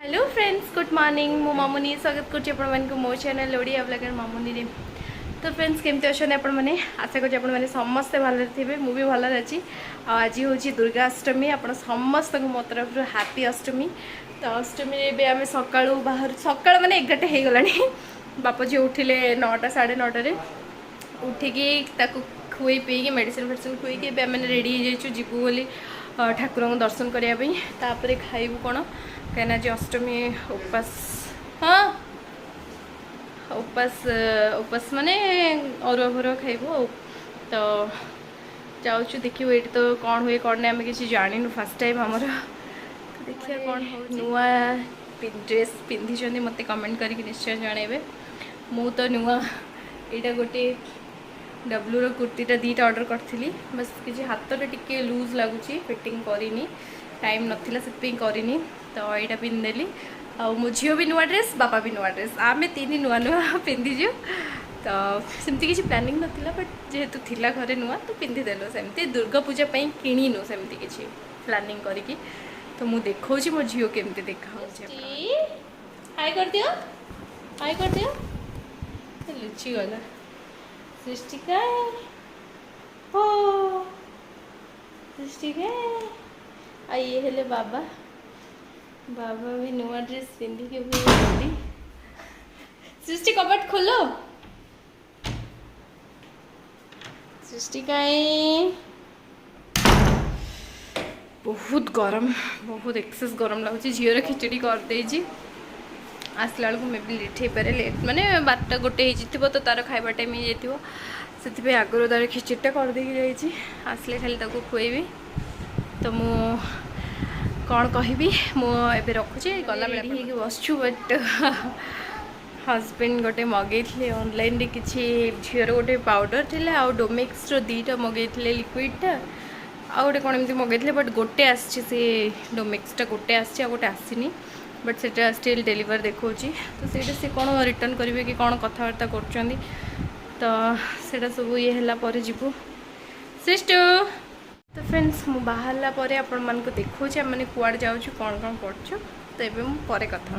Hello friends good morning मु मामुनी स्वागत कर मो चैनल ओडिया ब्लॉगर मामुनी रे। तो फ्रेंड्स केमती अच्छा आपण मैंने आशा कर समस्ते भल थे मुझे भल अच्छी। आज हूँ दुर्गा अष्टमी आप समस्त मो तरफ हैप्पी अष्टमी। तो अष्टमी आम सका बाहर सका मैंने 11टा हो गला बापा झी उठिले 9टा 9:30 उठिकी खुई पीकी मेडिसिन फेडिसिन खुईकी मैंने रेडी हो जीवु बोली ठाकुर को दर्शन करने खाइबू कौन कहीं आज अष्टमी उपास। हाँ उपास उपास माने अरुआ फरुआ खाइबू। तो जाऊँ देखिए ये तो कौन हुए कौन नहीं आम कि जानू फास्ट टाइम आमर। तो देखिए कौन हो नुआ ड्रेस पिंधि मत कमेंट करके निश्चय जनइबे। मु तो नुआ यहाँ गोटे डब्ल्यूर कुर्तीटा 2टा ऑर्डर करी बस किसी हाथ टे लूज लगुच फिटिंग करनी टाइम नाला से करनी। तो यहाँ पिंधिदेली आ मो झील भी नुआ ड्रेस बापा भी नुआ ड्रेस आम 3 नुआ नुआ पिंधिजु। तो सेमती किसी प्लानिंग नाला बट जेहेतु थिला घरे नुआ तो पिंधिदेलु सेमती दुर्गा पूजा किणीनु सेमती किसी प्लानिंग करी। तो मु देखा मो झील केमती देखा हाय कर दियो हाय कर दियो लुचि गला सृष्टिका हो सृष्टिका आ ये हेले बाबा बाबा भी नुआ ड्रेस पिंधिके भी सृष्टि कपट खोलो सृष्टिका बहुत गरम बहुत एक्सेस गरम लगुच झीर खिचड़ी कर देजी आसला बेलू मे भी लेट हो पारे लेट माने 12टा 1 हो तो तार खाइबा टाइम हो से आगुरी तार खिचड़ीटा कर देकी जाइए आसले खाली ताको खुएबी। तो मु कौन कहबी मुझे रखुचे गला बेला बसचु बट हजबैंड गोटे मगई ऑनलाइन रे किसी झीर गोटे पाउडर थे आ डोमेक्स 2टा मगई लिक्विडटा आ गोटे कौन एमती मगई बट गोटे आसी डोमेक्सटा गोटे आसी गोटे आसनी बट से स्टिल डेलीवर देखा। तो से कौन रिटर्न करेंगे कि कौन कथबार्ता कर तो सेटा सब ये है जीवु सिस्टू। तो फ्रेंड्स मु बाहरला परे आपण मन को देखौछि हम माने कुआड जाउछु कोन कोन करछु। तो एबे मु परे कथा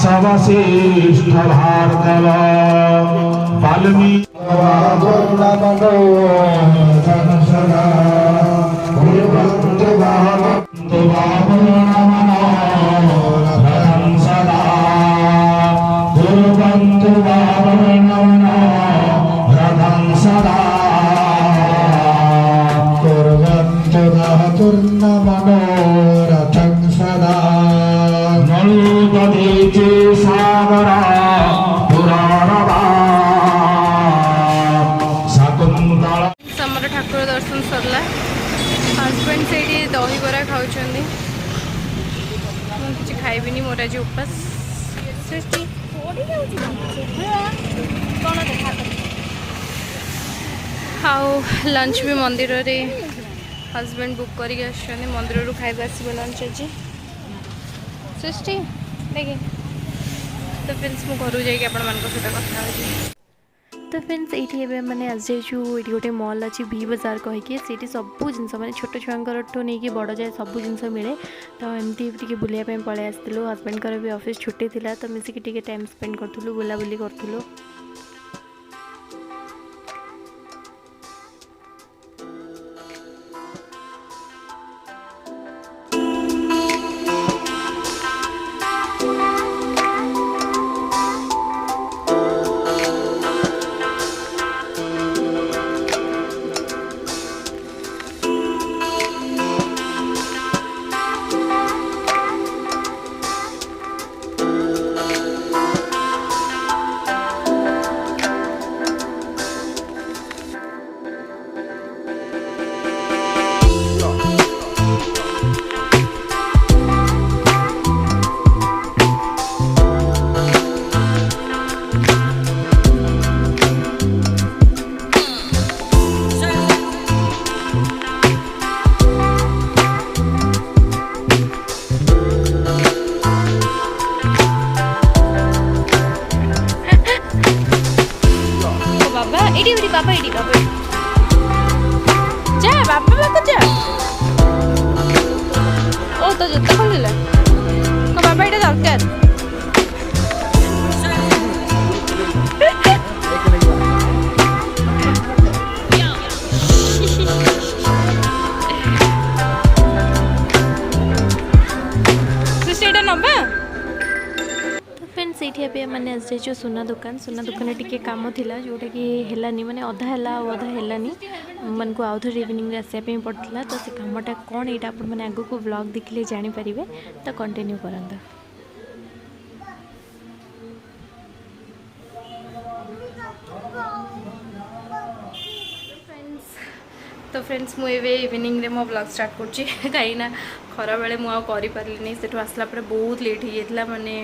सर्वश्रेष्ठ भारतव वाल्मीकि मनोरथं सदा नळुदीचे सागरा पुराणवा शकुन्तला। समर ठाकुर दर्शन सरला हजबैंड से दही बरा खाऊँ किसी खाइबी मोर आज उपास आउ लंच भी मंदिर रे हजबैंड बुक करके आसुँच मंदिर खाइबा आसो लंच आज सृष्टि देखिए। तो फ्रेंड्स मु घर जाइए आपण मान सहित कथा। तो फ्रेंड्स ये मैंने आज जाइए ये गोटे मॉल अच्छी भी बाजार कहीकि से सब जिन मैंने छोट छुआर नहीं बड़ जाए सब जिन मिले। तो एमती बुलायापी पलि आसलु हजबैंड भी ऑफिस छुट्टी थी तो मिसिकी टाइम स्पेंड करूँ बुलाबुली करूँ। एबे मैंने आज जाइयो सुना दुकान टिके काम थिला जोटा कि हेलानी माने अधा हैला अधा हेलानी मन को आउ थोड़ी इवनिंग रे आसे पे पड़तला तो से कामटा कोन एटा अपन माने आगु को व्लॉग देखले जानि परिबे तो कंटिन्यू करंदा। तो फ्रेंड्स मुझे इवनिंग रे मो ब्लॉग स्टार्ट कर कहीं खरा बेले मुझे पारे से आसला बहुत लेट हो जाता माने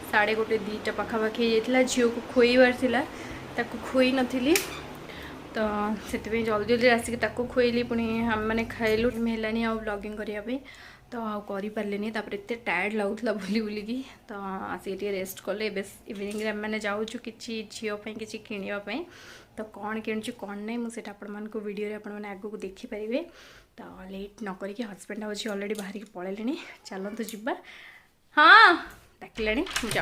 1:30 2टा पाखापाखि हो जाता झील को खुआबार था खुई नी तो से जल्दी जल्दी आसिक खुएली पुणी आम मैंने खाइलु है आउ ब्लॉगिंग करने तो आउ पारे एत टायर्ड लगुला बुली बुलिकी तो आसिक रेस्ट कले इवनिंग रे मैंने जाऊँ कि झीपाई कि किणापी तो कौन किणुची कौन नहीं मुझे आपण वीडियो आपने आगू को देखिपारे तो लेट न करके हजबैंड आ अलरेडी बाहर की पलैले चलतु जा हाँ डाकिले मुझे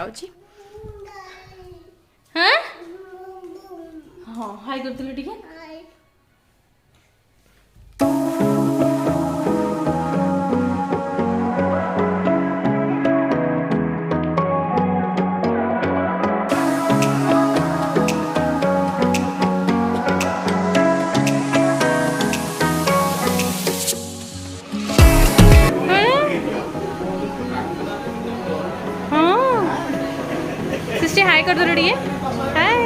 हाँ हाँ हाई कर टे हाय कर दो टे हाय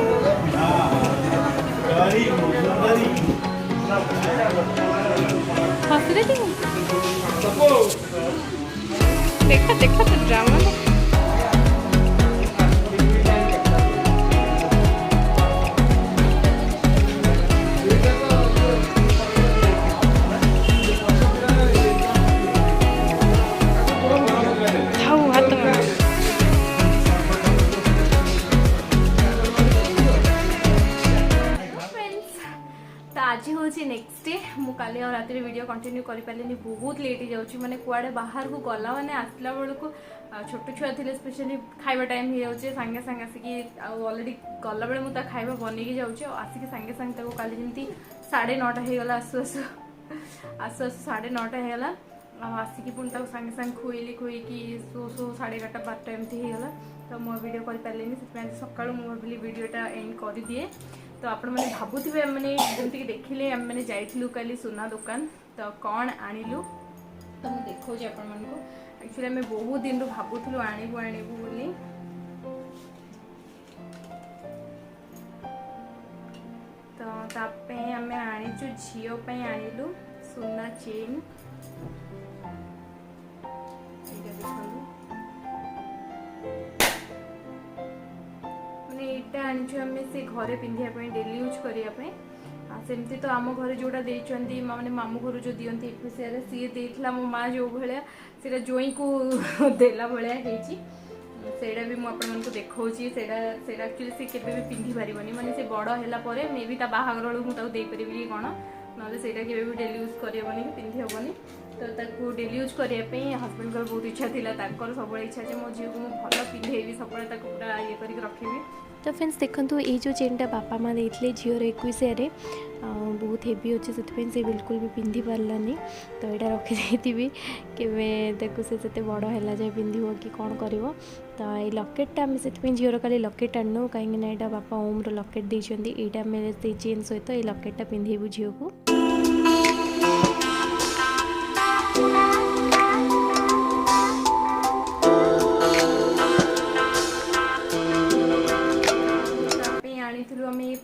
हंसी रही देखा देखा तो ड्रामा आज हूँ नेक्स्ट डे मुझे और रात वीडियो कंटिन्यू कर पारे बहुत लेट हो जाऊँ मैंने कुआड़े बाहर को गला मैंने आसला बेलू छोट छुआ थे स्पेशली खाइबा टाइम हो जाए सांगे सांगे आसिक अलरेडी गला बेले मुझे खाइबा बनईकी जाऊँच आसिक सांगे सांगे काली जमी 9:30 होगला आसु आसु आसु आसु 9:30 होगला आसिक पुणी सांगे सांगे खुएली खुईकी सो 11:30 12 एमती होगला तो मो वीडियो कर पारे से सका भाविली वीडियोटा एंड कर दिए तो आपण मैंने भावुवे मैंने जमीक देखिले आम मैंने जाइलु कल सुना दुकान तो कौन आणिलु तो मुझे देखा आपण मन को एक्चुअली आम बहुत दिन भावुलु आणबू आणबू बोली तो आम आनीचु झीपाई आणिलु सुना चेन एटा आनीचु आम से घरे पिंधापी डेली यूज करने सेमती तो आम घर जोड़ा देते माने मामू घर जो दिखती एफएसआर सी देला मो माँ जो भाया से जोई को देला भाया सेटा भी मुझे देखा एक्चुअली सी केबे भी पिंधि पारिबनी माने से बड़ है मे भी बाहागर बेलू मुझे देपरि कि कौन ना केबे भी डेली यूज करबनी पिंधि हेबनी तो डेली यूज करने हजबैंड को बहुत इच्छा था सब इच्छा है मो झील को मुझे भल पिंधेबी सब पूरा ये कर रखी तो फ्रेंड्स देखो ये जो चेनटा बापा माँ देते झीर 21 बहुत हेवी अच्छे से बिल्कुल भी पिंधि पारानी तो यहाँ रखी के से बड़ है जाए पिंधो कि कौन कर तो ये लकेटा आम से झीर का लकेट आनु कहीं यहाँ बापा ओम्र लकेट देते यहाँ चेन सहित ये लकेटा पिंधेबू झील को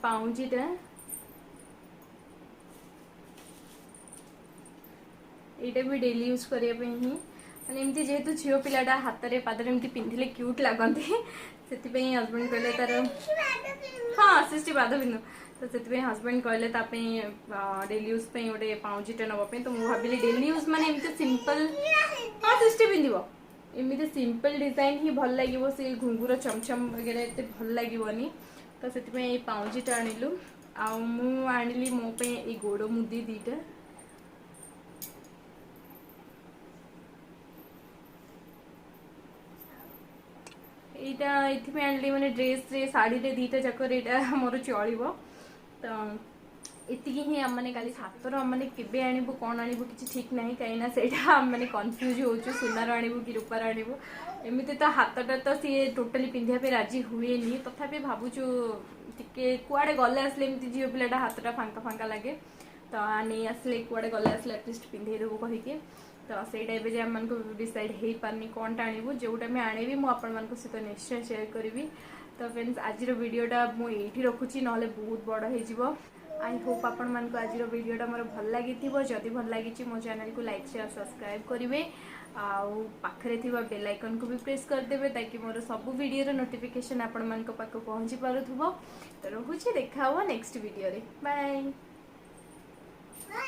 पाउंजीटा यहाँ भी डेली यूज करने ही मैंने एमती जेहेतु झील पिलाटा हाथ में पादर एमती पिंधिले क्यूट लगती से हजबैंड कहले तार हाँ 60 पाद पिंधु तो से हजबैंड कहले डेली यूज गोटे पाउंजीटा नापी तो मुझे भाविली डेली यूज माने एमती सिंपल हाँ 60 पिंधो एमती सिंपल डिजाइन ही भल लगे से घुंगुर चमचम वगैरह एत भल लगनी तो से पाउंजीटा आणिलु आनी मोप ये गोड़ मुदी 2टा यहाँ ये आनी मैंने ड्रेस रे साड़ी रे 2टा जाक यहाँ मोर चलो तो ଏତିକି ହିଁ ଆମମାନେ କାଲି ହାତର ଆମମାନେ କେବେ ଆଣିବୁ କ'ଣ ଆଣିବୁ କିଛି ଠିକ୍ ନାହିଁ କାହିଁକିନା ସେଇଟା ଆମମାନେ କନଫ୍ୟୁଜ୍ ହେଉଛୁ ସୁନାର ଆଣିବୁ କି ରୂପାର ଆଣିବୁ ଏମିତି ତ ହାତଟା ତ ସିଏ ଟୋଟାଲି ପିନ୍ଧିବା ପାଇଁ ରାଜି ହୁଏନି ତଥାପି ଭାବୁଛୁ ଟିକେ କୁଆଡ଼େ ଗଲେ ଆସିଲେ ଏମିତି ଝିଅ ପିଲାଟା ହାତଟା ଫାଙ୍କା ଫାଙ୍କା ଲାଗେ ତ ନେଇ ଆସିଲେ କୁଆଡ଼େ ଗଲେ ଆସିଲେ ଆଟଲିଷ୍ଟ ପିନ୍ଧେଇ ଦେବୁ କହିକି ତ ସେଇଟା ଏବେ ଯେ ଆମମାନଙ୍କୁ ଡିସାଇଡ୍ ହେଇପାରୁନି କ'ଣଟା ଆଣିବୁ ଯେଉଁଟା ମୁଁ ଆଣିବି ମୁଁ ଆପଣମାନଙ୍କ ସହିତ ନିଶ୍ଚୟ ସେୟାର କରିବି ତ ଫ୍ରେଣ୍ଡସ୍ ଆଜିର ଭିଡ଼ିଓଟା ମୁଁ ଏଇଠି ରଖୁଛି ନହେଲେ ବହୁତ ବଡ଼ ହେଇଯିବ आई होप आपण मानक आज वीडियोटा मोर भल लगी जदि भल लगी मो चैनल को लाइक शेयर सब्सक्राइब करेंगे आखिरी थी बेल आइकन को भी प्रेस करदे ताकि मोर सब वीडियो नोटिफिकेशन आपण मान पाक पहुँची पारुथबो तो रोचे देखा नेक्स्ट वीडियो रे बाय।